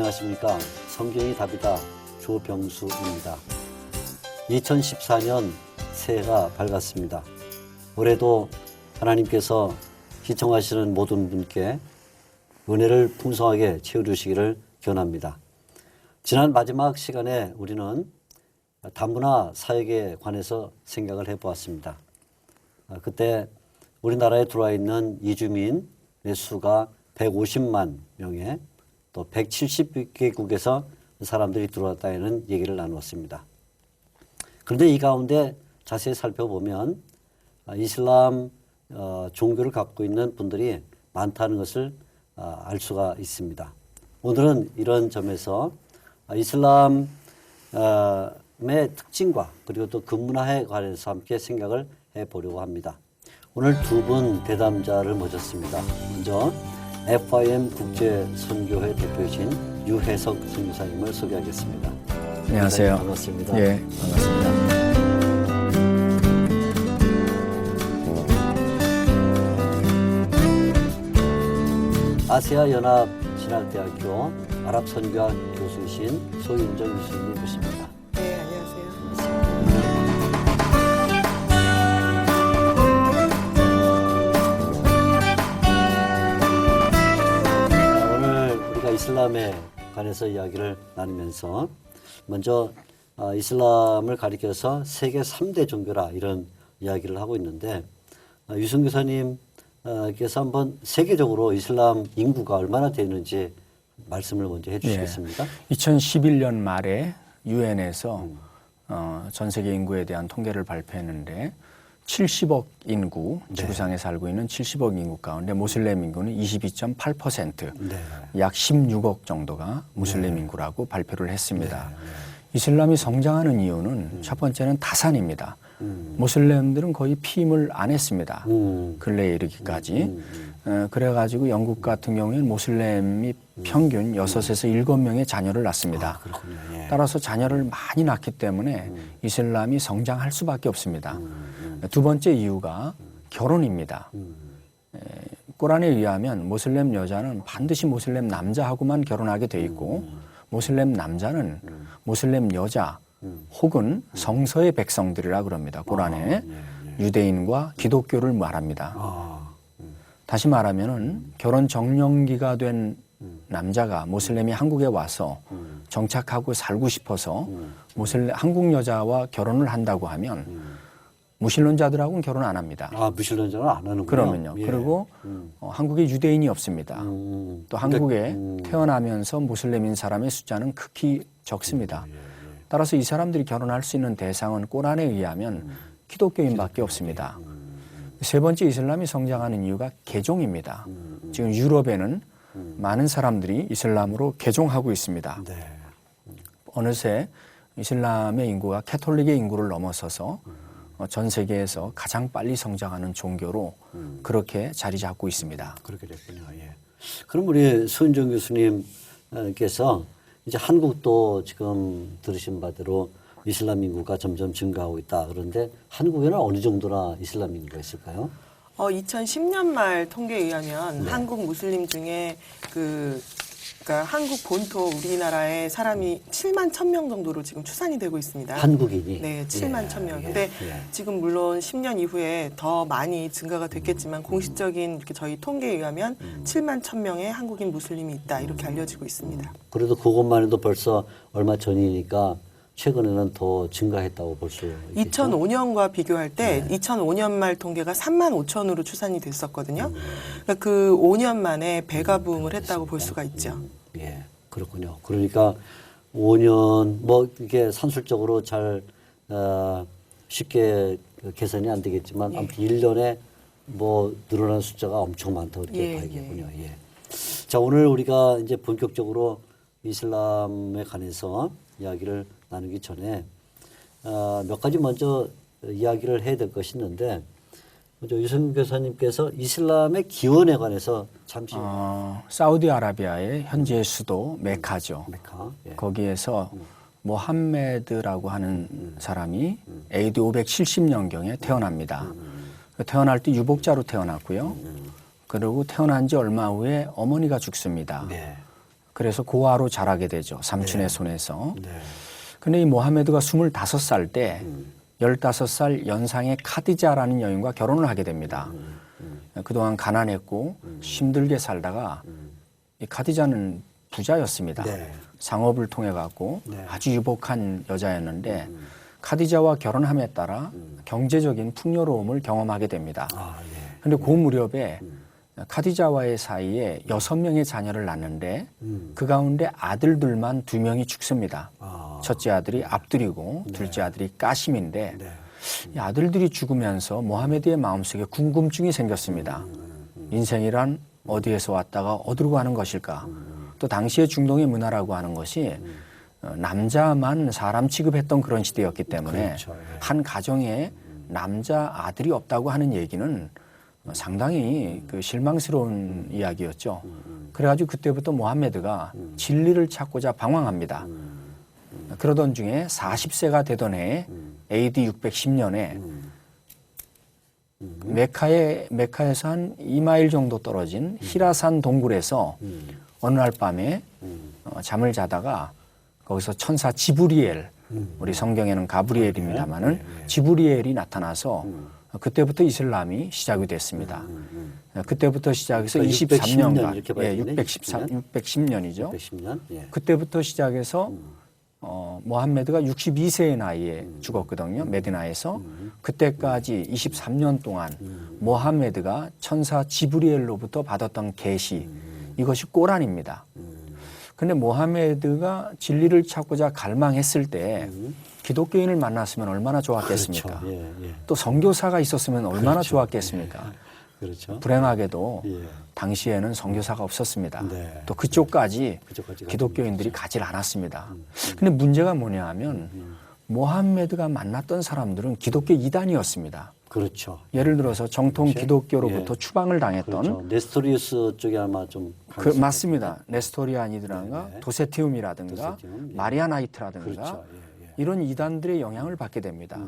안녕하십니까. 성경이 답이다 조병수입니다. 2014년 새해가 밝았습니다. 올해도 하나님께서 시청하시는 모든 분께 은혜를 풍성하게 채워주시기를 기원합니다. 지난 마지막 시간에 우리는 다문화 사역에 관해서 생각을 해보았습니다. 그때 우리나라에 들어와 있는 이주민의 수가 150만 명에 또 170개국에서 사람들이 들어왔다는 얘기를 나누었습니다. 그런데 이 가운데 자세히 살펴보면 이슬람 종교를 갖고 있는 분들이 많다는 것을 알 수가 있습니다. 오늘은 이런 점에서 이슬람의 특징과 그리고 또 그 문화에 관해서 함께 생각을 해보려고 합니다. 오늘 두 분 대담자를 모셨습니다. 먼저 FIM 국제선교회 대표이신 유혜석 선교사님을 소개하겠습니다. 안녕하세요. 반갑습니다. 예, 반갑습니다. 아시아 연합 신학대학교 아랍선교학 교수이신 소윤정 교수님 모십니다. 네, 안녕하세요. 오늘 우리가 이슬람에 관해서 이야기를 나누면서 먼저 이슬람을 가리켜서 세계 3대 종교라 이런 이야기를 하고 있는데 유승 교사님께서 한번 세계적으로 이슬람 인구가 얼마나 되는지 말씀을 먼저 해주시겠습니까? 2011년 말에 유엔에서 전 세계 인구에 대한 통계를 발표했는데 70억 인구, 지구상에 살고 있는 70억 인구 가운데 모슬렘 인구는 22.8%, 약 16억 정도가 무슬림 인구라고 발표를 했습니다. 이슬람이 성장하는 이유는 첫 번째는 다산입니다. 모슬렘들은 거의 피임을 안 했습니다. 근래에 이르기까지. 그래가지고 영국 같은 경우에는 모슬렘이 평균 6에서 7명의 자녀를 낳습니다. 따라서 자녀를 많이 낳기 때문에 이슬람이 성장할 수밖에 없습니다. 두 번째 이유가 결혼입니다. 꾸란에 의하면 모슬렘 여자는 반드시 모슬렘 남자하고만 결혼하게 돼 있고 모슬렘 남자는 모슬렘 여자 혹은 성서의 백성들이라 그럽니다. 꾸란에 유대인과 기독교를 말합니다. 다시 말하면은 결혼 정년기가 된 남자가 모슬렘이 한국에 와서 정착하고 살고 싶어서 한국 여자와 결혼을 한다고 하면 무신론자들하고는 결혼 안 합니다. 무신론자는 안 하는군요. 그러면요. 예. 그리고 한국에 유대인이 없습니다. 또 한국에 태어나면서 모슬렘인 사람의 숫자는 극히 적습니다. 따라서 이 사람들이 결혼할 수 있는 대상은 꾸란에 의하면 기독교인밖에 없습니다. 세 번째 이슬람이 성장하는 이유가 개종입니다. 지금 유럽에는 많은 사람들이 이슬람으로 개종하고 있습니다. 어느새 이슬람의 인구가 캐톨릭의 인구를 넘어서서 전 세계에서 가장 빨리 성장하는 종교로 그렇게 자리 잡고 있습니다. 그렇게 됐군요. 예. 그럼 우리 소윤정 교수님께서 이제 한국도 지금 들으신 바대로 이슬람 인구가 점점 증가하고 있다. 그런데 한국에는 어느 정도나 이슬람 인구가 있을까요? 2010년 말 통계에 의하면 한국 무슬림 중에 그러니까 한국 본토 우리나라에 사람이 7만 1,000명 정도로 지금 추산이 되고 있습니다. 한국인이? 네, 7만 1,000명. 근데 예. 지금 물론 10년 이후에 더 많이 증가가 됐겠지만 공식적인 이렇게 저희 통계에 의하면 7만 1,000명의 한국인 무슬림이 있다 이렇게 알려지고 있습니다. 그래도 그것만 해도 벌써 얼마 전이니까 최근에는 더 증가했다고 볼 수 있겠죠? 2005년과 비교할 때 2005년 말 통계가 3만 5천으로 추산이 됐었거든요. 그러니까 그 5년 만에 배가 부흥을 했다고 볼 수가 있죠. 예, 그렇군요. 그러니까 5년 뭐 이게 산술적으로 잘 쉽게 계산이 안 되겠지만 아무튼 1년에 뭐 늘어난 숫자가 엄청 많다고 이렇게 봐야겠군요. 예. 자, 오늘 우리가 이제 본격적으로 이슬람에 관해서 이야기를 나누기 전에 몇 가지 먼저 이야기를 해야 될 것이 있는데 먼저 유승 교사님께서 이슬람의 기원에 관해서 잠시 사우디아라비아의 현재 수도 메카죠. 메카. 예. 거기에서 모함메드라고 하는 사람이 AD 570년경에 태어납니다. 태어날 때 유복자로 태어났고요. 그리고 태어난 지 얼마 후에 어머니가 죽습니다. 네. 그래서 고아로 자라게 되죠. 삼촌의 네. 손에서. 네. 근데 이 모하메드가 25살 때 15살 연상의 카디자라는 여인과 결혼을 하게 됩니다. 그동안 가난했고 힘들게 살다가 이 카디자는 부자였습니다. 네. 상업을 통해 갖고 네. 아주 유복한 여자였는데 카디자와 결혼함에 따라 경제적인 풍요로움을 경험하게 됩니다. 아, 예. 근데 그 무렵에 카디자와의 사이에 6명의 자녀를 낳는데 그 가운데 아들들만 2명이 죽습니다. 아. 첫째 아들이 압둘이고 둘째 아들이 까심인데 네. 이 아들들이 죽으면서 모하메드의 마음속에 궁금증이 생겼습니다. 인생이란 어디에서 왔다가 어디로 가는 것일까? 또 당시의 중동의 문화라고 하는 것이 남자만 사람 취급했던 그런 시대였기 때문에 그렇죠. 예. 한 가정에 남자 아들이 없다고 하는 얘기는 상당히 그 실망스러운 이야기였죠. 그래가지고 그때부터 모하메드가 진리를 찾고자 방황합니다. 그러던 중에 40세가 되던 해에 AD 610년에 메카에서 한 2마일 정도 떨어진 히라산 동굴에서 어느 날 밤에 잠을 자다가 거기서 천사 지브리엘, 우리 성경에는 가브리엘입니다마는 지브리엘이 나타나서 그때부터 이슬람이 시작이 됐습니다. 그때부터 시작해서 그러니까 23년간, 이렇게 봐야 되네. 610년이죠. 110년. 예. 그때부터 시작해서 모함메드가 62세의 나이에 죽었거든요. 메디나에서. 그때까지 23년 동안 모함메드가 천사 지브리엘로부터 받았던 계시, 이것이 꼬란입니다. 근데 모하메드가 진리를 찾고자 갈망했을 때 기독교인을 만났으면 얼마나 좋았겠습니까? 그렇죠. 예, 예. 또 선교사가 있었으면 얼마나 그렇죠. 좋았겠습니까? 그렇죠. 불행하게도 예. 당시에는 선교사가 없었습니다. 네. 또 그쪽까지 그쪽까지 기독교인들이 가질 않았습니다. 근데 문제가 뭐냐 하면 모함메드가 만났던 사람들은 기독교 이단이었습니다. 그렇죠. 예를 들어서 정통 그렇죠. 기독교로부터 예. 추방을 당했던 그렇죠. 네스토리우스 쪽이 아마 좀 맞습니다. 네스토리안이라든가 네. 도세티움이라든가 도세티움, 예. 마리아나이트라든가 그렇죠. 예, 예. 이런 이단들의 영향을 받게 됩니다.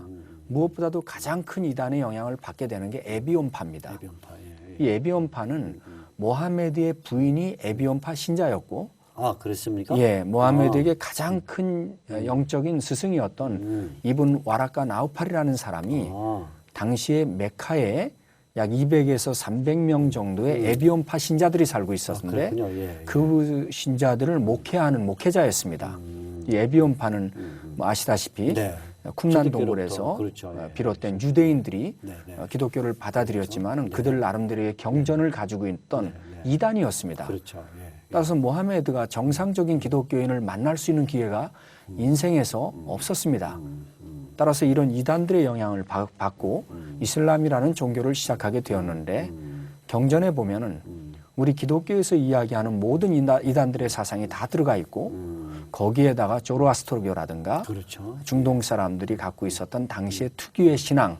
무엇보다도 가장 큰 이단의 영향을 받게 되는 게 에비온파입니다. 에비온파. 예, 예. 이 에비온파는 모하메드의 부인이 에비온파 신자였고, 아, 그랬습니까? 예, 모하메드에게 가장 큰 영적인 스승이었던 이분 와라카 나우팔이라는 사람이 아, 당시에 메카에 약 200에서 300명 정도의 에비온파 신자들이 살고 있었는데 그렇군요. 예, 예. 그 신자들을 목회하는 목회자였습니다. 이 에비온파는 뭐 아시다시피 네. 쿰란 동굴에서 그렇죠. 예. 비롯된 유대인들이 네, 네. 기독교를 받아들였지만은 그들 나름대로의 경전을 가지고 있던 이단이었습니다. 그렇죠. 예. 따라서 모하메드가 정상적인 기독교인을 만날 수 있는 기회가 인생에서 없었습니다. 따라서 이런 이단들의 영향을 받고 이슬람이라는 종교를 시작하게 되었는데 경전에 보면은 우리 기독교에서 이야기하는 모든 이단들의 사상이 다 들어가 있고 거기에다가 조로아스트로교라든가 그렇죠. 중동 사람들이 갖고 있었던 당시의 특유의 신앙,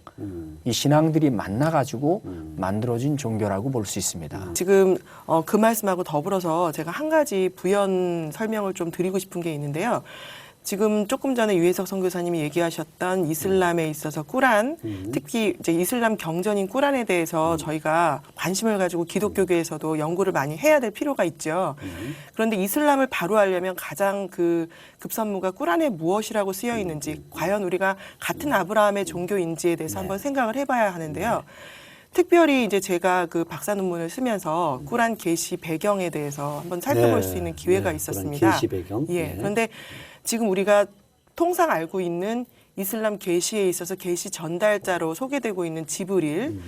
이 신앙들이 만나가지고 만들어진 종교라고 볼 수 있습니다. 지금 그 말씀하고 더불어서 제가 한 가지 부연 설명을 좀 드리고 싶은 게 있는데요. 지금 조금 전에 유혜석 선교사님이 얘기하셨던 이슬람에 있어서 꾸란, 특히 이제 이슬람 경전인 꾸란에 대해서 저희가 관심을 가지고 기독교계에서도 연구를 많이 해야 될 필요가 있죠. 그런데 이슬람을 바로 하려면 가장 그 급선무가 꾸란에 무엇이라고 쓰여 있는지, 과연 우리가 같은 아브라함의 종교인지에 대해서 한번 생각을 해봐야 하는데요. 특별히 이제 제가 그 박사 논문을 쓰면서 꾸란 계시 배경에 대해서 한번 살펴볼 네. 수 있는 기회가 네. 있었습니다. 꾸란 계시 배경. 예. 네. 그런데 지금 우리가 통상 알고 있는 이슬람 계시에 있어서 계시 전달자로 소개되고 있는 지브릴,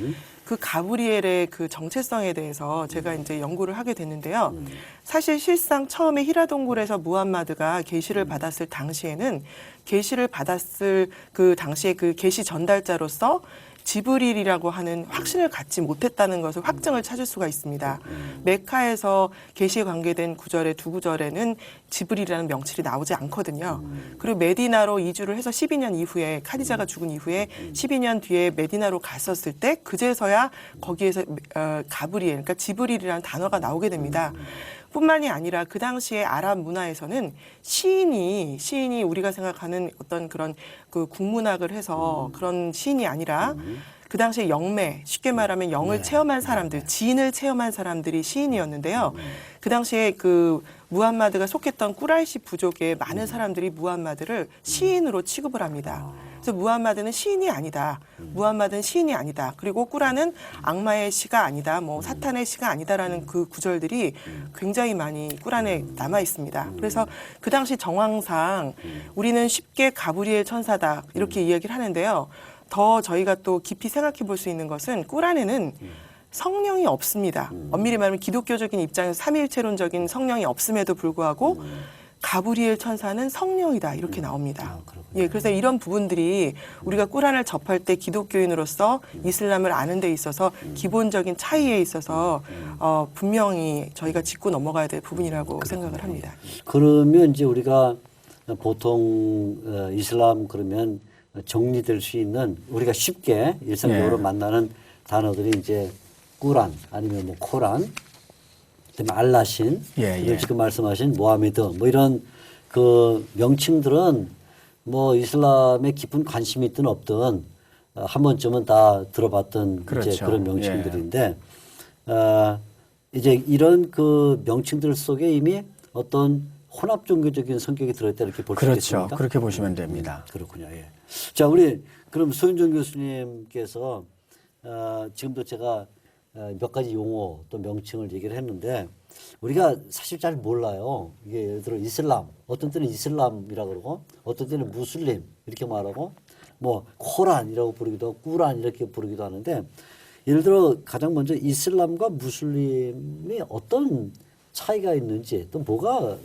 그 가브리엘의 그 정체성에 대해서 제가 이제 연구를 하게 됐는데요. 사실 실상 처음에 히라 동굴에서 무함마드가 계시를 받았을 당시에는 계시를 받았을 그 당시에 그 계시 전달자로서 지브릴이라고 하는 확신을 갖지 못했다는 것을 확증을 찾을 수가 있습니다. 메카에서 계시에 관계된 구절의 두 구절에는 지브릴이라는 명칭이 나오지 않거든요. 그리고 메디나로 이주를 해서 12년 이후에 카디자가 죽은 이후에 12년 뒤에 메디나로 갔었을 때 그제서야 거기에서 가브리엘, 그러니까 지브릴이라는 단어가 나오게 됩니다. 뿐만이 아니라 그 당시에 아랍 문화에서는 시인이 우리가 생각하는 어떤 그런 그 국문학을 해서 그런 시인이 아니라 그 당시에 영매, 쉽게 말하면 영을 체험한 사람들, 진을 체험한 사람들이 시인이었는데요. 그 당시에 그 무함마드가 속했던 꾸라이시 부족의 많은 사람들이 무함마드를 시인으로 취급을 합니다. 그래서 무함마드는 시인이 아니다. 무함마드는 시인이 아니다. 그리고 꾸란은 악마의 시가 아니다. 뭐 사탄의 시가 아니다라는 그 구절들이 굉장히 많이 꾸란에 남아 있습니다. 그래서 그 당시 정황상 우리는 쉽게 가브리엘 천사다 이렇게 이야기를 하는데요. 더 저희가 또 깊이 생각해 볼 수 있는 것은 꾸란에는 성령이 없습니다. 엄밀히 말하면 기독교적인 입장에서 삼위일체론적인 성령이 없음에도 불구하고 가브리엘 천사는 성령이다 이렇게 나옵니다. 예, 그래서 이런 부분들이 우리가 꾸란을 접할 때 기독교인으로서 이슬람을 아는 데 있어서 기본적인 차이에 있어서 분명히 저희가 짚고 넘어가야 될 부분이라고 생각을 합니다. 그러면 이제 우리가 보통 이슬람 그러면 정리될 수 있는 우리가 쉽게 일상적으로 만나는 단어들이 이제 꾸란 아니면 뭐 코란, 그다음에 알라신, 그리고 지금 말씀하신 모하메드 뭐 이런 그 명칭들은 뭐 이슬람에 깊은 관심이 있든 없든 한 번쯤은 다 들어봤던 그렇죠. 이제 그런 명칭들인데 이제 이런 그 명칭들 속에 이미 어떤 혼합 종교적인 성격이 들어있다 이렇게 볼 수 있겠습니까? 그렇죠. 그렇게 보시면 됩니다. 그렇군요. 예. 자, 우리 그럼 소윤정 교수님께서 지금도 제가 몇 가지 용어 또 명칭을 얘기를 했는데 우리가 사실 잘 몰라요. 이게 예를 들어 이슬람, 어떤 때는 이슬람이라고 그러고 어떤 때는 무슬림 이렇게 말하고 뭐 코란이라고 부르기도 하고 꾸란 이렇게 부르기도 하는데 예를 들어 가장 먼저 이슬람과 무슬림이 어떤 차이가 있는지 또 뭐가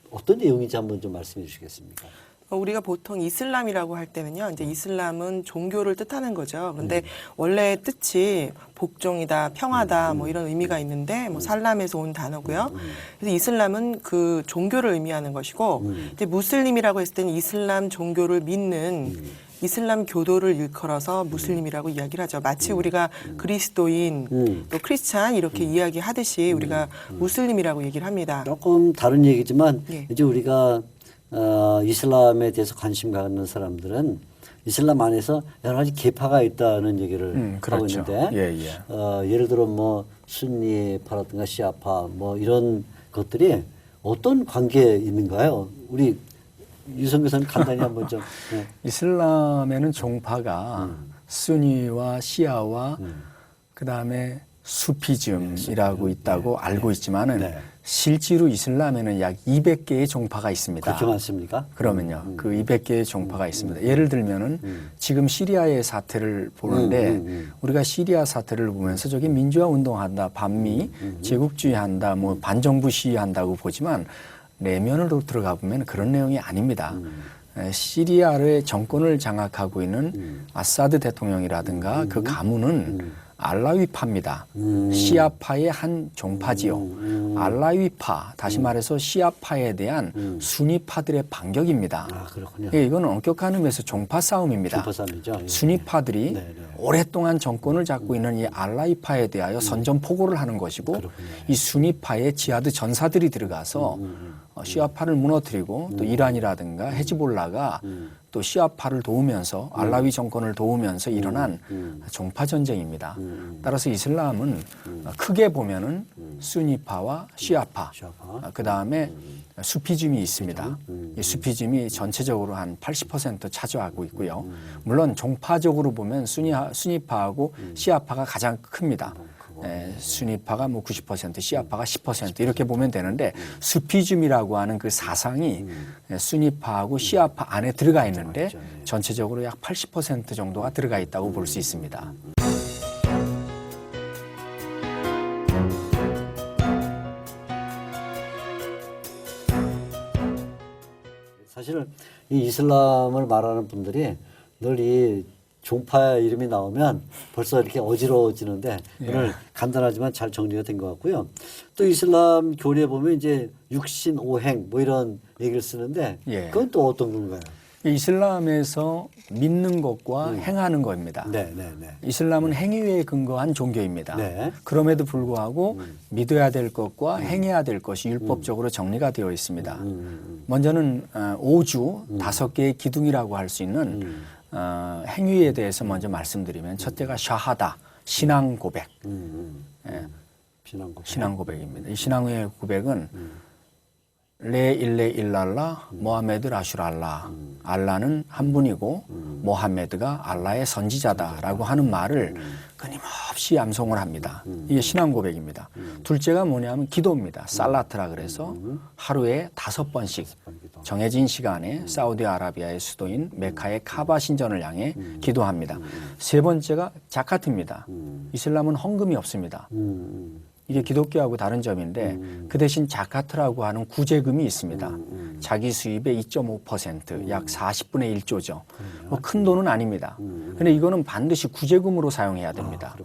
어떤 내용인지 한번 좀 말씀해 주시겠습니까? 우리가 보통 이슬람이라고 할 때는요, 이제 이슬람은 종교를 뜻하는 거죠. 그런데 원래 뜻이 복종이다, 평화다, 뭐 이런 의미가 있는데, 뭐 살람에서 온 단어고요. 그래서 이슬람은 그 종교를 의미하는 것이고, 이제 무슬림이라고 했을 때는 이슬람 종교를 믿는 이슬람 교도를 일컬어서 무슬림이라고 이야기를 하죠. 마치 우리가 그리스도인, 또 크리스찬 이렇게 이야기하듯이 우리가 무슬림이라고 얘기를 합니다. 조금 다른 얘기지만 예. 이제 우리가 이슬람에 대해서 관심 갖는 사람들은 이슬람 안에서 여러 가지 계파가 있다는 얘기를 하고 그렇죠. 있는데 예를 들어 뭐 순니파라든가 시아파 뭐 이런 것들이 어떤 관계에 있는가요? 우리 유성 교사님 간단히 한번 좀. 네. 이슬람에는 종파가 순니와 시아와 그다음에 수피즘이라고 있다고 알고 있지만은 실제로 이슬람에는 약 200개의 종파가 있습니다. 그렇게 많습니까? 그러면요. 그 200개의 종파가 있습니다. 예를 들면은 지금 시리아의 사태를 보는데 우리가 시리아 사태를 보면서 저기 민주화 운동한다, 반미, 제국주의한다, 뭐 반정부 시위한다고 보지만 내면으로 들어가 보면 그런 내용이 아닙니다. 시리아의 정권을 장악하고 있는 아사드 대통령이라든가 그 가문은 알라위파입니다. 시아파의 한 종파지요. 알라위파, 다시 말해서 시아파에 대한 수니파들의 반격입니다. 아, 그렇군요. 예, 이건 엄격한 의미에서 종파 싸움입니다. 종파 싸움이죠. 예. 수니파들이 오랫동안 정권을 잡고 있는 이 알라위파에 대하여 선전포고를 하는 것이고 이 수니파의 지하드 전사들이 들어가서 시아파를 무너뜨리고 또 이란이라든가 헤즈볼라가 또 시아파를 도우면서 알라위 정권을 도우면서 일어난 종파 전쟁입니다. 따라서 이슬람은 크게 보면은 수니파와 시아파, 그 다음에 수피즘이 있습니다. 이 수피즘이 전체적으로 한 80% 차지하고 있고요. 물론 종파적으로 보면 수니파하고 시아파가 가장 큽니다. 수니파가 뭐 90%, 시아파가 10% 이렇게 보면 되는데 수피즘이라고 하는 그 사상이 수니파하고 시아파 안에 들어가 있는데 전체적으로 약 80% 정도가 들어가 있다고 볼 수 있습니다. 사실은 이 이슬람을 말하는 분들이 늘 이 종파 이름이 나오면 벌써 이렇게 어지러워지는데 오늘 간단하지만 잘 정리가 된 것 같고요. 또 이슬람 교리에 보면 이제 육신 오행 뭐 이런 얘기를 쓰는데 그건 또 어떤 건가요? 이슬람에서 믿는 것과 행하는 것입니다. 이슬람은 행위에 근거한 종교입니다. 그럼에도 불구하고 믿어야 될 것과 행해야 될 것이 율법적으로 정리가 되어 있습니다. 먼저는 오주 5개의 기둥이라고 할 수 있는 행위에 대해서 먼저 말씀드리면 첫째가 샤하다, 신앙 고백. 예, 신앙 고백. 신앙 고백입니다. 이 신앙의 고백은 레 일레 일랄라 모하메드 라슈랄라 알라는 한 분이고 모하메드가 알라의 선지자다라고 하는 말을 끊임없이 암송을 합니다. 이게 신앙 고백입니다. 둘째가 뭐냐면 기도입니다. 살라트라 그래서 하루에 5번씩 정해진 시간에 사우디아라비아의 수도인 메카의 카바 신전을 향해 기도합니다. 세 번째가 자카트입니다. 이슬람은 헌금이 없습니다. 이게 기독교하고 다른 점인데 그 대신 자카트라고 하는 구제금이 있습니다. 자기 수입의 2.5%, 약 40분의 1조죠. 뭐 큰 돈은 아닙니다. 근데 이거는 반드시 구제금으로 사용해야 됩니다.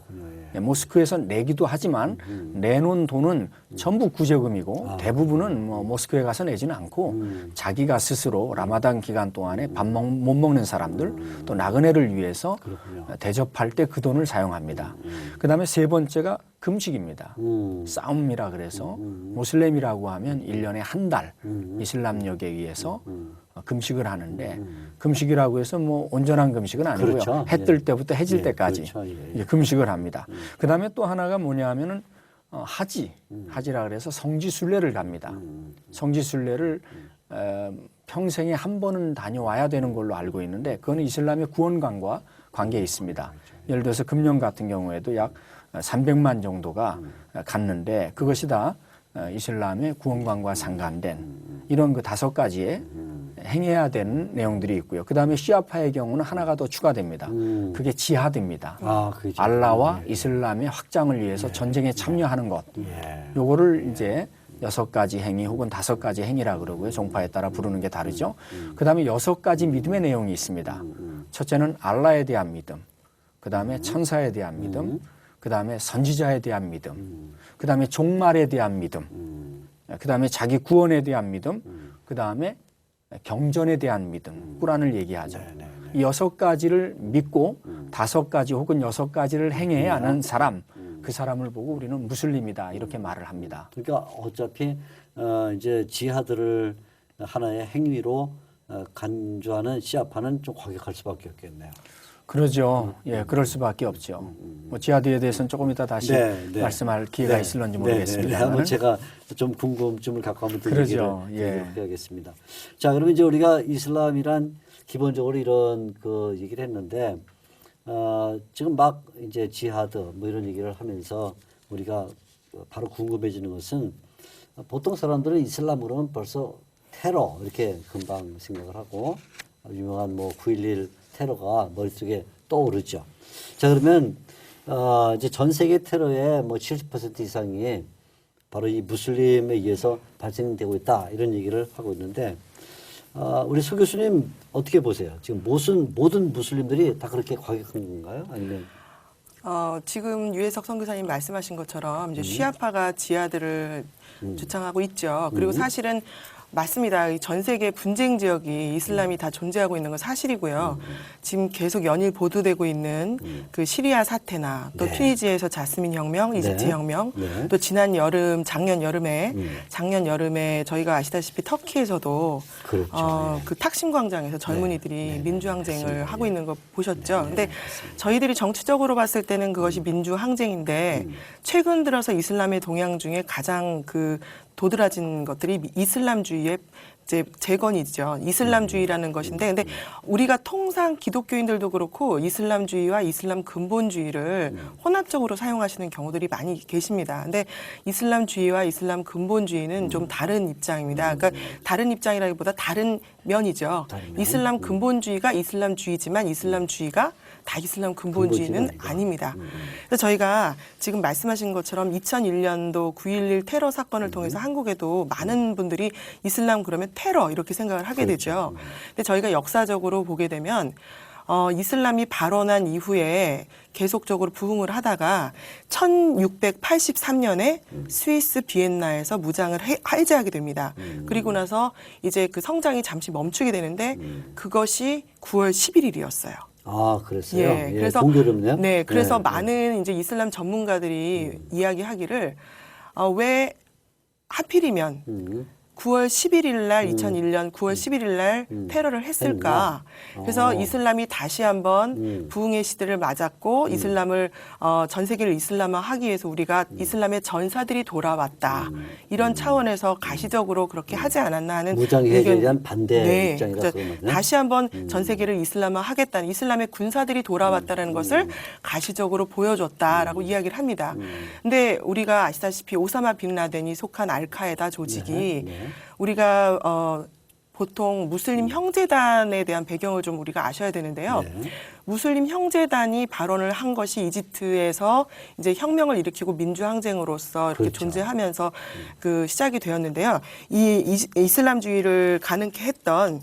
예, 모스크에서 내기도 하지만 내놓은 돈은 전부 구제금이고 대부분은 뭐 모스크에 가서 내지는 않고 자기가 스스로 라마단 기간 동안에 밥 못 먹는 사람들 또 나그네를 위해서 대접할 때 그 돈을 사용합니다. 그다음에 세 번째가 금식입니다. 싸움이라 그래서 모슬렘이라고 하면 1년에 한 달 이슬람력에 의해서 금식을 하는데 금식이라고 해서 뭐 온전한 금식은 아니고요. 그렇죠. 해 뜰 때부터 해질 예, 때까지 그렇죠. 예. 이제 금식을 합니다. 그다음에 또 하나가 뭐냐면은 하지라 그래서 성지순례를 갑니다. 성지순례를 평생에 한 번은 다녀와야 되는 걸로 알고 있는데 그거는 이슬람의 구원관과 관계에 있습니다. 예를 들어서 금년 같은 경우에도 약 300만 정도가 갔는데 그것이 다 이슬람의 구원관과 상관된 이런 그 5가지의 행해야 되는 내용들이 있고요. 그 다음에 시아파의 경우는 하나가 더 추가됩니다. 그게 지하드입니다. 그게 알라와 이슬람의 확장을 위해서 전쟁에 참여하는 것. 요거를 이제 6가지 행위 혹은 5가지 행위라 그러고요. 종파에 따라 부르는 게 다르죠. 그 다음에 6가지 믿음의 내용이 있습니다. 첫째는 알라에 대한 믿음. 그 다음에 천사에 대한 믿음. 그 다음에 선지자에 대한 믿음. 그 다음에 종말에 대한 믿음. 그 다음에 자기 구원에 대한 믿음. 그 다음에 경전에 대한 믿음. 꾸란을 얘기하죠. 이 6가지를 믿고 5가지 혹은 6가지를 행해야 하는 사람. 그 사람을 보고 우리는 무슬림이다. 이렇게 말을 합니다. 그러니까 어차피 이제 지하들을 하나의 행위로 간주하는 시아파는 좀 과격할 수밖에 없겠네요. 그러죠. 예, 그럴 수밖에 없죠. 뭐 지하드에 대해서는 조금 이따 다시 말씀할 기회가 있을런지 모르겠습니다. 한번 제가 좀 궁금증을 갖고 한번 또 그러죠. 얘기를 해야겠습니다. 자, 그러면 이제 우리가 이슬람이란 기본적으로 이런 그 얘기를 했는데 지금 막 이제 지하드 뭐 이런 얘기를 하면서 우리가 바로 궁금해지는 것은 보통 사람들은 이슬람 그러면 벌써 테러 이렇게 금방 생각을 하고 유명한 뭐 9.11 테러가 머릿속에 떠오르죠. 자, 그러면 이제 전 세계 테러의 뭐 70% 이상이 바로 이 무슬림에 의해서 발생되고 있다 이런 얘기를 하고 있는데 우리 소 교수님 어떻게 보세요? 지금 모든 무슬림들이 다 그렇게 과격한 건가요? 아니면 지금 유해석 선교사님 말씀하신 것처럼 이제 시아파가 지하들을 주창하고 있죠. 그리고 사실은 맞습니다. 전 세계 분쟁 지역이 이슬람이 다 존재하고 있는 건 사실이고요. 지금 계속 연일 보도되고 있는 그 시리아 사태나 또 튀니지에서 자스민 혁명, 이집트 혁명, 또 작년 여름에 저희가 아시다시피 터키에서도 그렇죠. 그 탁심 광장에서 젊은이들이 민주항쟁을 하고 있는 거 보셨죠. 근데 저희들이 정치적으로 봤을 때는 그것이 민주항쟁인데 최근 들어서 이슬람의 동향 중에 가장 그 도드라진 것들이 이슬람주의의 이제 재건이죠. 이슬람주의라는 것인데, 근데 우리가 통상 기독교인들도 그렇고 이슬람주의와 이슬람 근본주의를 혼합적으로 사용하시는 경우들이 많이 계십니다. 근데 이슬람주의와 이슬람 근본주의는 좀 다른 입장입니다. 그러니까 다른 입장이라기보다 다른 면이죠. 이슬람 근본주의가 이슬람주의지만 이슬람주의가 다 이슬람 근본주의는 아닙니다. 그래서 저희가 지금 말씀하신 것처럼 2001년도 9.11 테러 사건을 통해서 한국에도 많은 분들이 이슬람 그러면 테러 이렇게 생각을 하게 되죠. 근데 저희가 역사적으로 보게 되면 이슬람이 발원한 이후에 계속적으로 부흥을 하다가 1683년에 스위스 비엔나에서 무장을 해제하게 됩니다. 그리고 나서 이제 그 성장이 잠시 멈추게 되는데 그것이 9월 11일이었어요. 그랬어요. 예, 그래서 공교롭네요. 네, 그래서 많은 이제 이슬람 전문가들이 이야기하기를 왜 하필이면 9월 11일 날 2001년 9월 11일 날 테러를 했을까? 그래서 이슬람이 다시 한번 부흥의 시대를 맞았고 이슬람을 전 세계를 이슬람화하기 위해서 우리가 이슬람의 전사들이 돌아왔다. 이런 차원에서 가시적으로 그렇게 하지 않았나 하는 무장해제에 대한 반대 네, 입장이라 그래서 그러면 다시 한번 전 세계를 이슬람화하겠다는 이슬람의 군사들이 돌아왔다는 것을 가시적으로 보여줬다라고 이야기를 합니다. 근데 우리가 아시다시피 오사마 빈 라덴이 속한 알카에다 조직이 우리가 보통 무슬림 형제단에 대한 배경을 좀 우리가 아셔야 되는데요. 무슬림 형제단이 발언을 한 것이 이집트에서 이제 혁명을 일으키고 민주항쟁으로서 이렇게 그렇죠. 존재하면서 그 시작이 되었는데요. 이 이슬람주의를 가능케 했던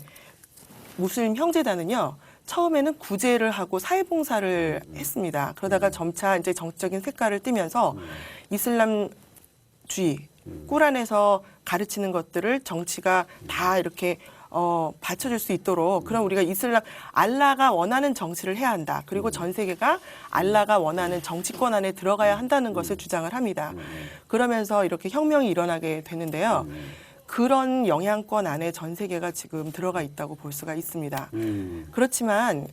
무슬림 형제단은요. 처음에는 구제를 하고 사회봉사를 했습니다. 그러다가 점차 이제 정치적인 색깔을 띠면서 이슬람주의, 꾸란에서 가르치는 것들을 정치가 다 이렇게 받쳐줄 수 있도록 그럼 우리가 이슬람 알라가 원하는 정치를 해야 한다. 그리고 전 세계가 알라가 원하는 정치권 안에 들어가야 한다는 것을 주장을 합니다. 그러면서 이렇게 혁명이 일어나게 되는데요. 그런 영향권 안에 전 세계가 지금 들어가 있다고 볼 수가 있습니다. 그렇지만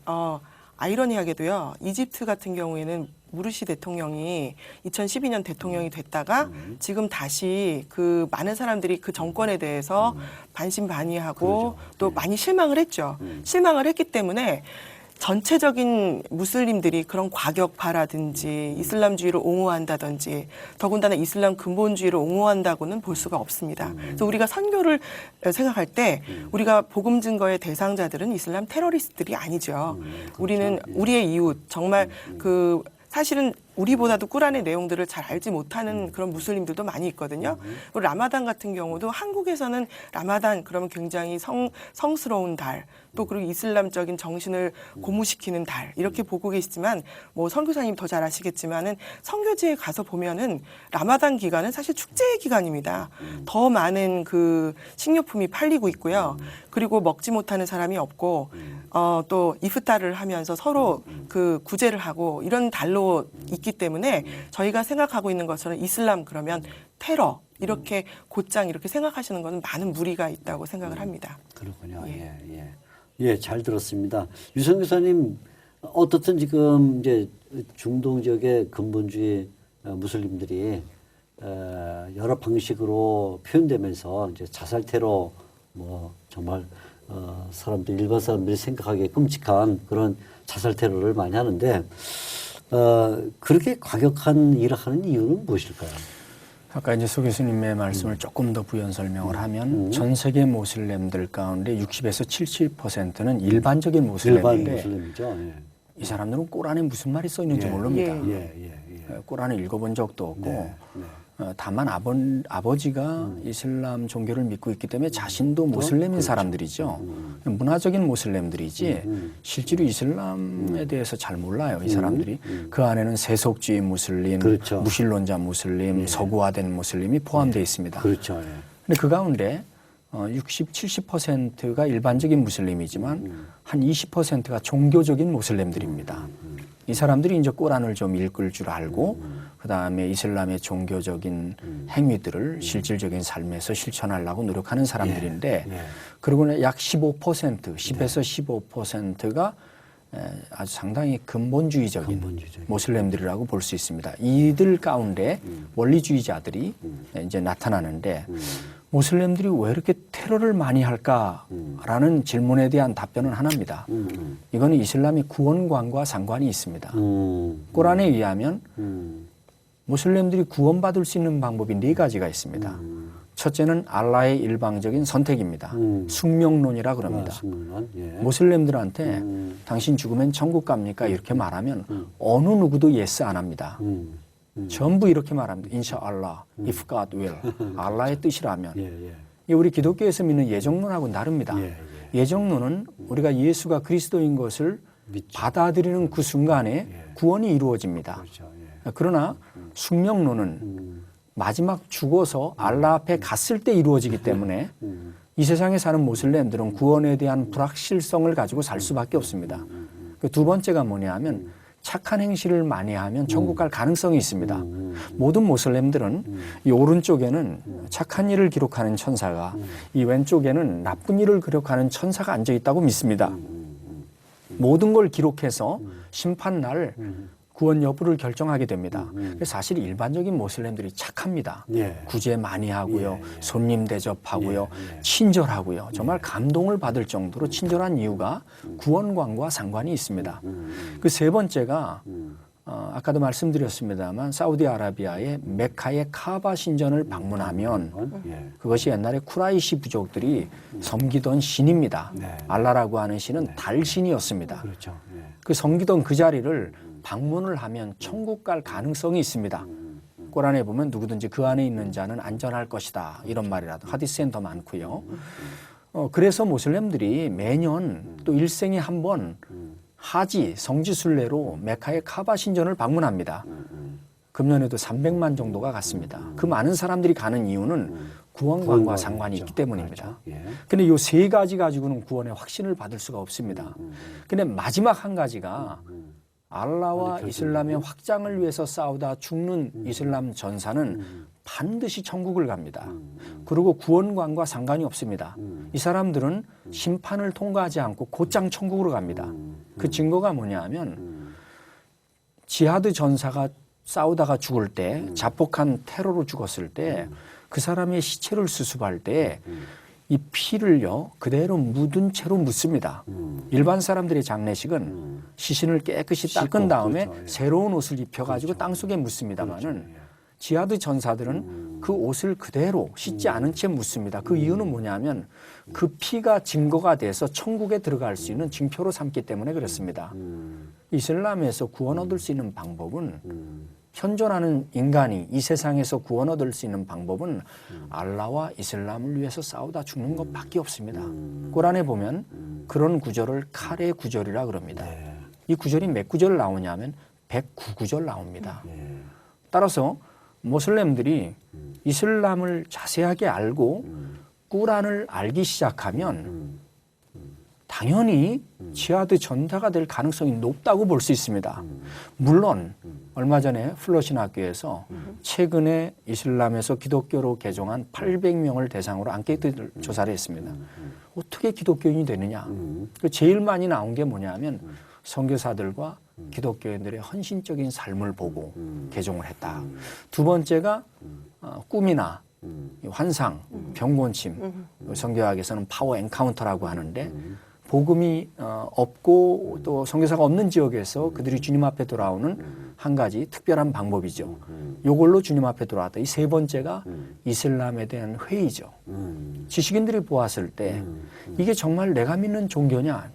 아이러니하게도요. 이집트 같은 경우에는 무르시 대통령이 2012년 대통령이 됐다가 지금 다시 그 많은 사람들이 그 정권에 대해서 반신반의하고 또 많이 실망을 했죠. 실망을 했기 때문에 전체적인 무슬림들이 그런 과격파라든지 이슬람주의를 옹호한다든지 더군다나 이슬람 근본주의를 옹호한다고는 볼 수가 없습니다. 그래서 우리가 선교를 생각할 때 우리가 복음 증거의 대상자들은 이슬람 테러리스트들이 아니죠. 우리는 우리의 이웃 정말 그 사실은 우리보다도 꾸란의 내용들을 잘 알지 못하는 그런 무슬림들도 많이 있거든요. 그리고 라마단 같은 경우도 한국에서는 라마단 그러면 굉장히 성스러운 달, 또 그리고 이슬람적인 정신을 고무시키는 달 이렇게 보고 계시지만 뭐 선교사님 더 잘 아시겠지만은 선교지에 가서 보면은 라마단 기간은 사실 축제의 기간입니다. 더 많은 그 식료품이 팔리고 있고요. 그리고 먹지 못하는 사람이 없고 또 이프타를 하면서 서로 그 구제를 하고 이런 달로 있기 때문에 저희가 생각하고 있는 것처럼 이슬람 그러면 테러 이렇게 곧장 이렇게 생각하시는 것은 많은 무리가 있다고 생각을 합니다. 그렇군요. 예, 잘 들었습니다. 유성 교사님 어떻든 지금 이제 중동 지역의 근본주의 무슬림들이 여러 방식으로 표현되면서 이제 자살 테러 뭐 정말 사람들 일반 사람들이 생각하기에 끔찍한 그런 자살 테러를 많이 하는데 그렇게 과격한 일을 하는 이유는 무엇일까요? 아까 이제 소 교수님의 말씀을 조금 더 부연 설명을 하면 전 세계 모슬렘들 가운데 60에서 70%는 일반적인 모슬렘인데 일반 모슬렘이죠. 예. 이 사람들은 꾸란에 무슨 말이 써 있는지 모릅니다. 예. 꾸란을 읽어본 적도 없고 네. 다만 아버지가 이슬람 종교를 믿고 있기 때문에 자신도 모슬렘인 그렇죠. 사람들이죠. 문화적인 모슬렘들이지 실제로 이슬람에 대해서 잘 몰라요. 이 사람들이. 그 안에는 세속주의 무슬림, 그렇죠. 무신론자 무슬림, 서구화된 무슬림이 포함되어 있습니다. 그렇죠. 예. 근데 그 가운데 60, 70%가 일반적인 무슬림이지만 한 20%가 종교적인 모슬렘들입니다. 이 사람들이 이제 꾸란을 좀 읽을 줄 알고 그다음에 이슬람의 종교적인 행위들을 실질적인 삶에서 실천하려고 노력하는 사람들인데 그리고는 약 15%, 10에서 15%가 아주 상당히 근본주의적인 모슬렘들이라고 볼 수 있습니다. 이들 가운데 원리주의자들이 이제 나타나는데 모슬렘들이 왜 이렇게 테러를 많이 할까라는 질문에 대한 답변은 하나입니다. 이거는 이슬람의 구원관과 상관이 있습니다. 꾸란에 의하면 모슬렘들이 구원받을 수 있는 방법이 4가지가 있습니다. 첫째는 알라의 일방적인 선택입니다. 숙명론이라 그럽니다. 숙명론. 예. 모슬렘들한테 당신 죽으면 천국 갑니까? 이렇게 말하면 어느 누구도 예스 안 합니다. 전부 이렇게 말합니다. 인샤알라, if God will. 알라의 뜻이라면. 이 우리 기독교에서 믿는 예정론하고는 다릅니다. 예정론은 우리가 예수가 그리스도인 것을 받아들이는 그 순간에 구원이 이루어집니다. 그렇죠. 그러나 숙명론은 마지막 죽어서 알라 앞에 갔을 때 이루어지기 때문에 이 세상에 사는 모슬렘들은 구원에 대한 불확실성을 가지고 살 수밖에 없습니다. 그 두 번째가 뭐냐 하면 착한 행실을 많이 하면 천국 갈 가능성이 있습니다. 모든 모슬렘들은 이 오른쪽에는 착한 일을 기록하는 천사가 이 왼쪽에는 나쁜 일을 기록하는 천사가 앉아 있다고 믿습니다. 모든 걸 기록해서 심판 날 구원 여부를 결정하게 됩니다. 그래서 사실 일반적인 모슬렘들이 착합니다. 예. 구제 많이 하고요. 예, 예. 손님 대접하고요. 예, 예. 친절하고요. 정말 감동을 받을 정도로 친절한 이유가 구원관과 상관이 있습니다. 그 세 번째가 아까도 말씀드렸습니다만 사우디아라비아의 메카의 카바 신전을 방문하면 예. 그것이 옛날에 쿠라이시 부족들이 섬기던 신입니다. 네. 알라라고 하는 신은 달신이었습니다. 그렇죠. 예. 그 섬기던 그 자리를 방문을 하면 천국 갈 가능성이 있습니다. 꾸란에 보면 누구든지 그 안에 있는 자는 안전할 것이다. 이런 말이라도 하디스엔 더 많고요. 그래서 모슬렘들이 매년 또 일생에 한 번 하지 성지순례로 메카의 카바 신전을 방문합니다. 금년에도 300만 정도가 갔습니다. 그 많은 사람들이 가는 이유는 구원관과 상관이 있기 때문입니다. 근데 이 세 가지 가지고는 구원의 확신을 받을 수가 없습니다. 근데 마지막 한 가지가 알라와 이슬람의 확장을 위해서 싸우다 죽는 이슬람 전사는 반드시 천국을 갑니다. 그리고 구원관과 상관이 없습니다. 이 사람들은 심판을 통과하지 않고 곧장 천국으로 갑니다. 그 증거가 뭐냐 하면 지하드 전사가 싸우다가 죽을 때 자폭한 테러로 죽었을 때 그 사람의 시체를 수습할 때 이 피를요 그대로 묻은 채로 묻습니다. 일반 사람들의 장례식은 시신을 깨끗이 닦은 다음에 그렇죠. 예. 새로운 옷을 입혀가지고 땅속에 묻습니다만은 지하드 전사들은 그 옷을 그대로 씻지 않은 채 묻습니다. 그 이유는 뭐냐면 그 피가 증거가 돼서 천국에 들어갈 수 있는 징표로 삼기 때문에 그렇습니다. 이슬람에서 구원 얻을 수 있는 방법은 현존하는 인간이 이 세상에서 구원 얻을 수 있는 방법은 알라와 이슬람을 위해서 싸우다 죽는 것밖에 없습니다. 꾸란에 보면 그런 구절을 칼의 구절이라 그럽니다. 이 구절이 몇 구절 나오냐면 109구절 나옵니다. 따라서 모슬렘들이 이슬람을 자세하게 알고 꾸란을 알기 시작하면 당연히 지하드 전사가 될 가능성이 높다고 볼 수 있습니다. 물론 얼마 전에 플러신 학교에서 최근에 이슬람에서 기독교로 개종한 800명을 대상으로 앙케이트 조사를 했습니다. 어떻게 기독교인이 되느냐? 제일 많이 나온 게 뭐냐면 선교사들과 기독교인들의 헌신적인 삶을 보고 개종을 했다. 두 번째가 꿈이나 환상, 병곤침, 선교학에서는 파워 엔카운터라고 하는데 복음이 없고 또 선교사가 없는 지역에서 그들이 주님 앞에 돌아오는 한 가지 특별한 방법이죠. 이걸로 주님 앞에 돌아왔다. 이 세 번째가 이슬람에 대한 회의죠. 지식인들이 보았을 때 이게 정말 내가 믿는 종교냐?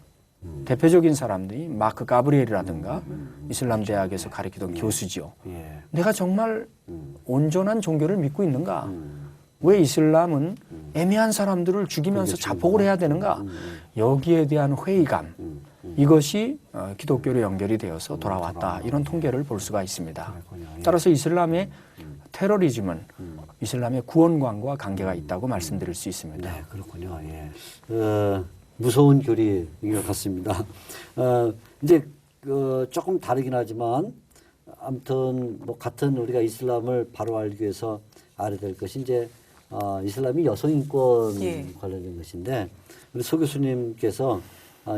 대표적인 사람들이 마크 가브리엘이라든가 이슬람 대학에서 가르치던 교수죠. 내가 정말 온전한 종교를 믿고 있는가? 왜 이슬람은 애매한 사람들을 죽이면서 자폭을 해야 되는가? 여기에 대한 회의감, 이것이 기독교로 연결이 되어서 돌아왔다. 이런 통계를 볼 수가 있습니다. 따라서 이슬람의 테러리즘은 이슬람의 구원관과 관계가 있다고 말씀드릴 수 있습니다. 네, 그렇군요. 예. 무서운 교리인 것 같습니다. 이제 조금 다르긴 하지만 아무튼 뭐 같은 우리가 이슬람을 바로 알기 위해서 알아야 될 것이 이제 이슬람이 여성 인권 관련된 것인데 우리 소 교수님께서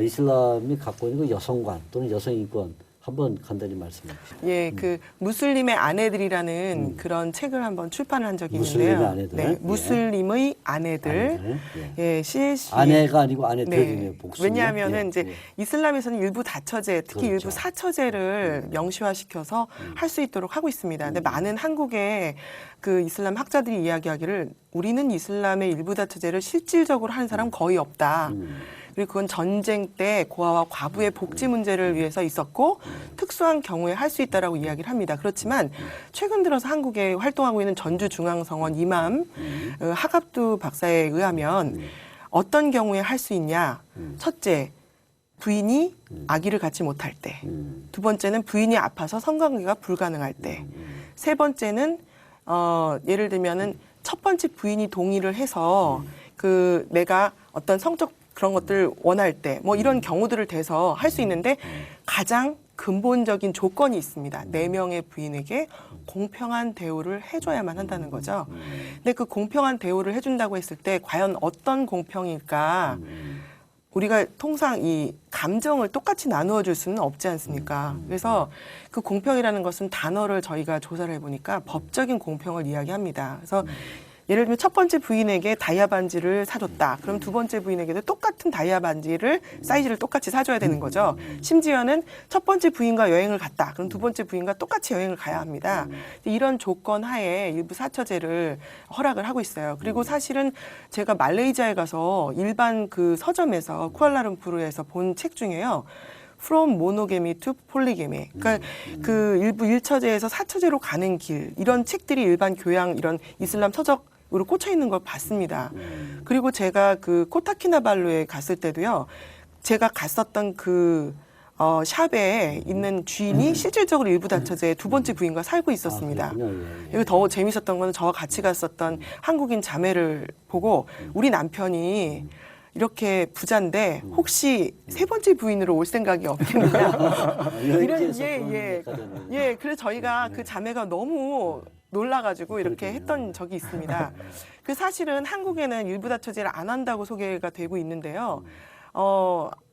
이슬람이 갖고 있는 그 여성관 또는 여성 인권 한번 간단히 말씀해 주시죠. 예, 그 무슬림의 아내들이라는 그런 책을 한번 출판을 한 적이 무슬림의 있는데요. 아내들. 네, 무슬림의 아내들. 아내들. 예, CLC. 아내가 아니고 아내들이네요. 네. 복수. 왜냐하면은 이제 이슬람에서는 일부 다처제, 특히 그렇죠. 일부 사처제를 명시화시켜서 할 수 있도록 하고 있습니다. 근데 많은 한국의 그 이슬람 학자들이 이야기하기를 우리는 이슬람의 일부 다처제를 실질적으로 하는 사람 거의 없다. 그리고 그건 전쟁 때 고아와 과부의 복지 문제를 위해서 있었고 특수한 경우에 할 수 있다라고 이야기를 합니다. 그렇지만 최근 들어서 한국에 활동하고 있는 전주중앙성원 이맘 하갑두 박사에 의하면 어떤 경우에 할 수 있냐? 첫째, 부인이 아기를 갖지 못할 때. 두 번째는 부인이 아파서 성관계가 불가능할 때. 세 번째는 예를 들면은 첫 번째 부인이 동의를 해서 그 내가 어떤 성적 그런 것들 원할 때 뭐 이런 경우들을 대서 할 수 있는데 가장 근본적인 조건이 있습니다. 4명의 부인에게 공평한 대우를 해줘야만 한다는 거죠. 근데 그 공평한 대우를 해준다고 했을 때 과연 어떤 공평일까? 우리가 통상 이 감정을 똑같이 나누어 줄 수는 없지 않습니까? 그래서 그 공평이라는 것은 단어를 저희가 조사를 해보니까 법적인 공평을 이야기합니다. 그래서 예를 들면 첫 번째 부인에게 다이아 반지를 사줬다. 그럼 두 번째 부인에게도 똑같은 다이아 반지를 사이즈를 똑같이 사줘야 되는 거죠. 심지어는 첫 번째 부인과 여행을 갔다. 그럼 두 번째 부인과 똑같이 여행을 가야 합니다. 이런 조건 하에 일부 사처제를 허락을 하고 있어요. 그리고 사실은 제가 말레이시아에 가서 일반 그 서점에서 쿠알라룸푸르에서 본 책 중에요. From Monogamy to Polygamy. 그러니까 그 일부 일처제에서 사처제로 가는 길 이런 책들이 일반 교양 이런 이슬람 서적으로 꽂혀 있는 걸 봤습니다. 그리고 제가 그 코타키나발루에 갔을 때도요. 제가 갔었던 그 샵에 있는 주인이 실질적으로 일부 다처제의 두 번째 부인과 살고 있었습니다. 이거 더 재밌었던 거는 저와 같이 갔었던 한국인 자매를 보고 우리 남편이 이렇게 부자인데 혹시 세 번째 부인으로 올 생각이 없겠느냐 이런 예. 그래서 저희가 그 자매가 너무 놀라가지고 이렇게 했던 적이 있습니다. 그 사실은 한국에는 일부 다처제를 안 한다고 소개가 되고 있는데요.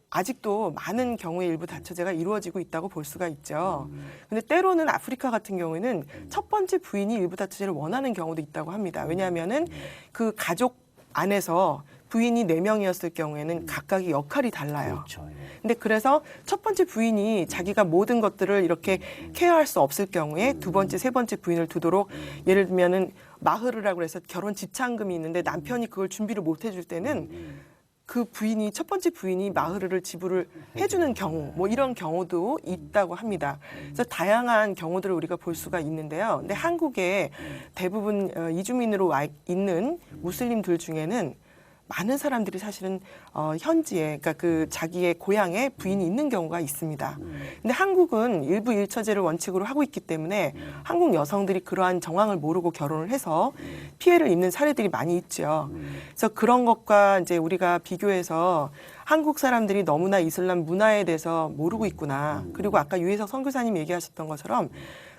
아직도 많은 경우의 일부 다처제가 이루어지고 있다고 볼 수가 있죠. 근데 때로는 아프리카 같은 경우에는 첫 번째 부인이 일부 다처제를 원하는 경우도 있다고 합니다. 왜냐하면은 그 가족 안에서 부인이 4명이었을 경우에는 각각의 역할이 달라요. 그렇죠. 근데 그래서 첫 번째 부인이 자기가 모든 것들을 이렇게 케어할 수 없을 경우에 두 번째, 세 번째 부인을 두도록 예를 들면은 마흐르라고 해서 결혼 집창금이 있는데 남편이 그걸 준비를 못 해줄 때는 그 부인이 첫 번째 부인이 마흐르를 지불을 해주는 경우 뭐 이런 경우도 있다고 합니다. 그래서 다양한 경우들을 우리가 볼 수가 있는데요. 근데 한국에 대부분 이주민으로 와 있는 무슬림들 중에는 많은 사람들이 사실은 현지에 그러니까 그 자기의 고향에 부인이 있는 경우가 있습니다. 근데 한국은 일부 일처제를 원칙으로 하고 있기 때문에 한국 여성들이 그러한 정황을 모르고 결혼을 해서 피해를 입는 사례들이 많이 있죠. 그래서 그런 것과 이제 우리가 비교해서 한국 사람들이 너무나 이슬람 문화에 대해서 모르고 있구나. 그리고 아까 유혜석 선교사님 얘기하셨던 것처럼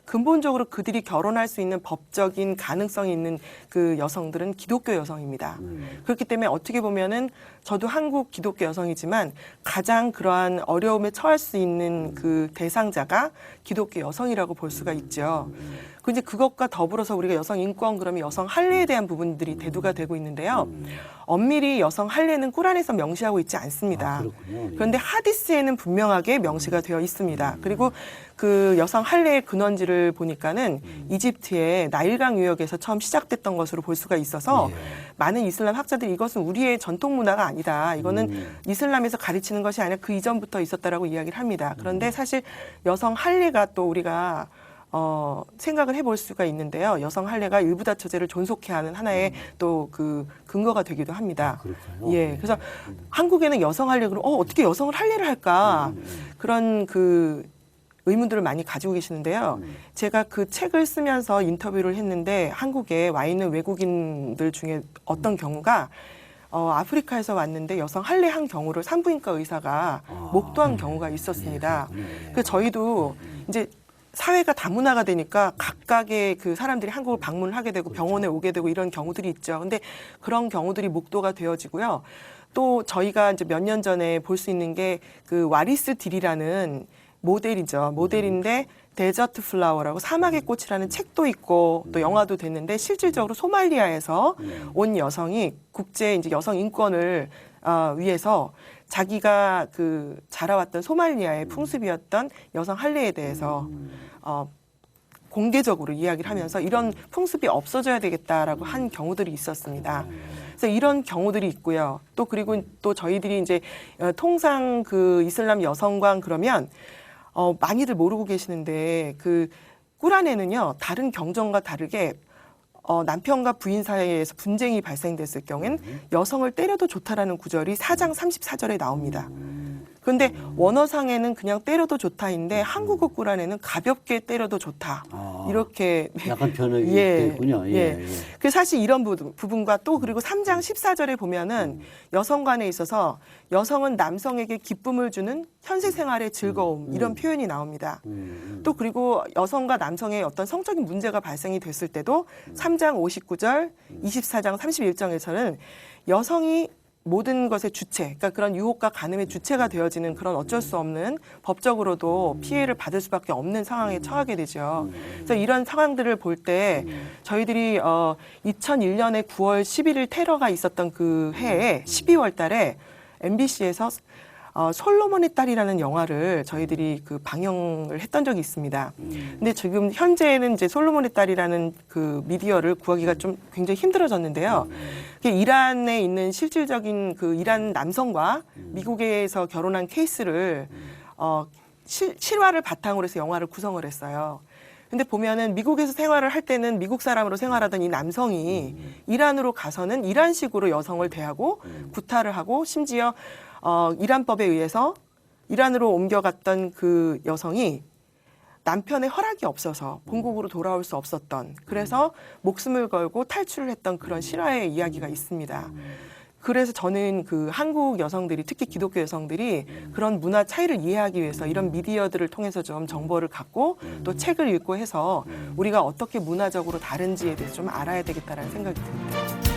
근본적으로 그들이 결혼할 수 있는 법적인 가능성이 있는 그 여성들은 기독교 여성입니다. 그렇기 때문에 어떻게 보면은 저도 한국 기독교 여성이지만 가장 그러한 어려움에 처할 수 있는 그 대상자가 기독교 여성이라고 볼 수가 있죠. 근데 그것과 더불어서 우리가 여성 인권 그러면 여성 할례에 대한 부분들이 대두가 되고 있는데요. 엄밀히 여성 할례는 꾸란에서 명시하고 있지 않습니다. 그런데 하디스에는 분명하게 명시가 되어 있습니다. 그리고 그 여성 할례의 근원지를 보니까는 이집트의 나일강 유역에서 처음 시작됐던 것으로 볼 수가 있어서 많은 이슬람 학자들이 이것은 우리의 전통 문화가 아니다. 이거는 이슬람에서 가르치는 것이 아니라 그 이전부터 있었다라고 이야기를 합니다. 그런데 사실 여성 할례가 또 우리가 생각을 해볼 수가 있는데요. 여성 할례가 일부 다처제를 존속해 하는 하나의 또 그 근거가 되기도 합니다. 예, 그래서 한국에는 여성 할례 그럼 어떻게 여성을 할례를 할까 그런 그 의문들을 많이 가지고 계시는데요. 제가 그 책을 쓰면서 인터뷰를 했는데 한국에 와 있는 외국인들 중에 어떤 경우가 아프리카에서 왔는데 여성 할례한 경우를 산부인과 의사가 목도한 경우가 있었습니다. 그래서 저희도 이제 사회가 다문화가 되니까 각각의 그 사람들이 한국을 방문을 하게 되고 병원에 오게 되고 이런 경우들이 있죠. 근데 그런 경우들이 목도가 되어지고요. 또 저희가 이제 몇 년 전에 볼 수 있는 게 그 와리스 딜이라는 모델이죠. 모델인데 데저트 플라워라고 사막의 꽃이라는 책도 있고 또 영화도 됐는데 실질적으로 소말리아에서 온 여성이 국제 이제 여성 인권을 위해서 자기가 그 자라왔던 소말리아의 풍습이었던 여성 할례에 대해서 공개적으로 이야기를 하면서 이런 풍습이 없어져야 되겠다라고 한 경우들이 있었습니다. 그래서 이런 경우들이 있고요. 또 그리고 또 저희들이 이제 통상 그 이슬람 여성관 그러면 많이들 모르고 계시는데 그 꾸란에는요 다른 경전과 다르게 남편과 부인 사이에서 분쟁이 발생됐을 경우엔 여성을 때려도 좋다라는 구절이 4장 34절에 나옵니다. 근데 원어상에는 그냥 때려도 좋다인데 한국어 꾸란에는 가볍게 때려도 좋다. 이렇게 약간 변형이 예, 됐군요. 예, 예. 예. 그 사실 이런 부분과 또 그리고 3장 14절에 보면은 여성관에 있어서 여성은 남성에게 기쁨을 주는 현세 생활의 즐거움 이런 표현이 나옵니다. 또 그리고 여성과 남성의 어떤 성적인 문제가 발생이 됐을 때도 3장 59절, 24장 31장에서는 여성이 모든 것의 주체, 그러니까 그런 유혹과 간음의 주체가 되어지는 그런 어쩔 수 없는 법적으로도 피해를 받을 수밖에 없는 상황에 처하게 되죠. 그래서 이런 상황들을 볼 때 저희들이 2001년에 9월 11일 테러가 있었던 그 해에 12월 달에 MBC에서 솔로몬의 딸이라는 영화를 저희들이 그 방영을 했던 적이 있습니다. 근데 지금 현재는 이제 솔로몬의 딸이라는 그 미디어를 구하기가 좀 굉장히 힘들어졌는데요. 이란에 있는 실질적인 그 이란 남성과 미국에서 결혼한 케이스를 실화를 바탕으로 해서 영화를 구성을 했어요. 근데 보면은 미국에서 생활을 할 때는 미국 사람으로 생활하던 이 남성이 이란으로 가서는 이란식으로 여성을 대하고 구타를 하고 심지어 이란법에 의해서 이란으로 옮겨갔던 그 여성이 남편의 허락이 없어서 본국으로 돌아올 수 없었던 그래서 목숨을 걸고 탈출을 했던 그런 실화의 이야기가 있습니다. 그래서 저는 그 한국 여성들이 특히 기독교 여성들이 그런 문화 차이를 이해하기 위해서 이런 미디어들을 통해서 좀 정보를 갖고 또 책을 읽고 해서 우리가 어떻게 문화적으로 다른지에 대해서 좀 알아야 되겠다라는 생각이 듭니다.